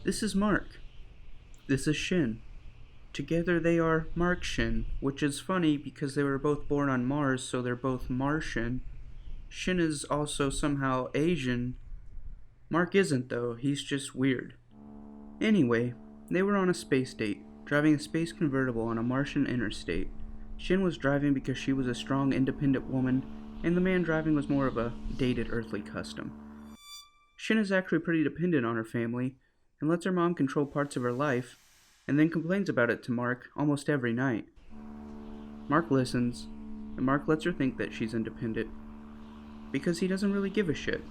This is Mark. This is Shin. Together they are Mark Shin, which is funny because they were both born on Mars, so they're both Martian. Shin is also somehow Asian. Mark isn't, though, he's just weird. Anyway, they were on a space date, driving a space convertible on a Martian interstate. Shin was driving because she was a strong, independent woman, and the man driving was more of a dated earthly custom. Shin is actually pretty dependent on her family, and lets her mom control parts of her life, and then complains about it to Mark almost every night. Mark listens, and Mark lets her think that she's independent, because he doesn't really give a shit.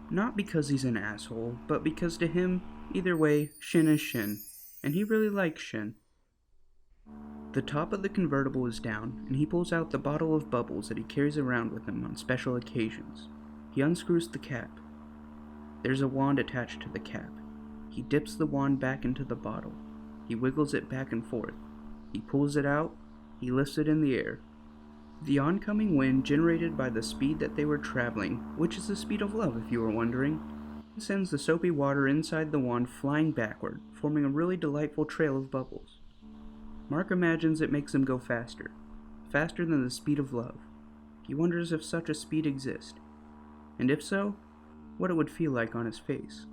Not because he's an asshole, but because to him, either way, Shin is Shin, and he really likes Shin. The top of the convertible is down, and he pulls out the bottle of bubbles that he carries around with him on special occasions. He unscrews the cap. There's a wand attached to the cap. He dips the wand back into the bottle. He wiggles it back and forth. He pulls it out. He lifts it in the air. The oncoming wind, generated by the speed that they were traveling, which is the speed of love if you were wondering, sends the soapy water inside the wand flying backward, forming a really delightful trail of bubbles. Mark imagines it makes them go faster than the speed of love. He wonders if such a speed exists, and if so, what it would feel like on his face.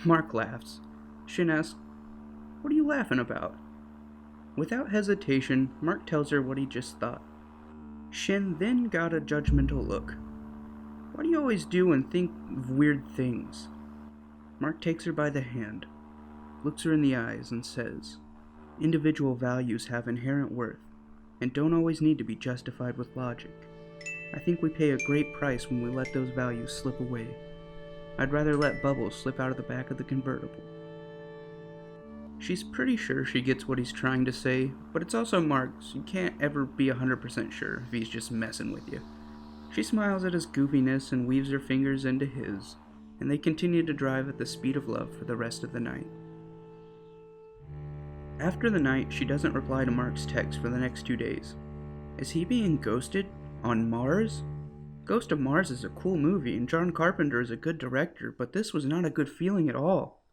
Mark laughs. Shin asks, "What are you laughing about?" Without hesitation, Mark tells her what he just thought. Shin then got a judgmental look. "Why do you always do and think of weird things?" Mark takes her by the hand, looks her in the eyes, and says, "Individual values have inherent worth, and don't always need to be justified with logic. I think we pay a great price when we let those values slip away. I'd rather let bubbles slip out of the back of the convertible." She's pretty sure she gets what he's trying to say, but it's also Mark, so you can't ever be 100% sure if he's just messing with you. She smiles at his goofiness and weaves her fingers into his, and they continue to drive at the speed of love for the rest of the night. After the night, she doesn't reply to Mark's text for the next 2 days. Is he being ghosted? On Mars? Ghost of Mars is a cool movie, and John Carpenter is a good director, but this was not a good feeling at all.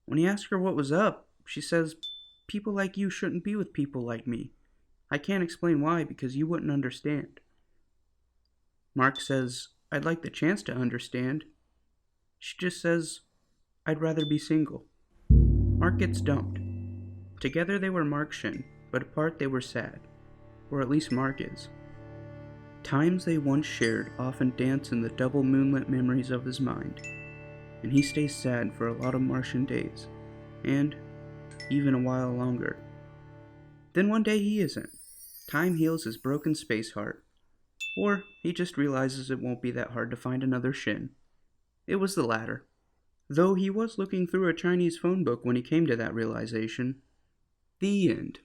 When he asks her what was up, she says, "People like you shouldn't be with people like me. I can't explain why because you wouldn't understand." Mark says, "I'd like the chance to understand." She just says, "I'd rather be single." Mark gets dumped. Together they were Mark Shin, but apart they were sad. Or at least Mark is. Times they once shared often dance in the double moonlit memories of his mind, and he stays sad for a lot of Martian days, and even a while longer. Then one day he isn't. Time heals his broken space heart, or he just realizes it won't be that hard to find another Shin. It was the latter, though he was looking through a Chinese phone book when he came to that realization. The end.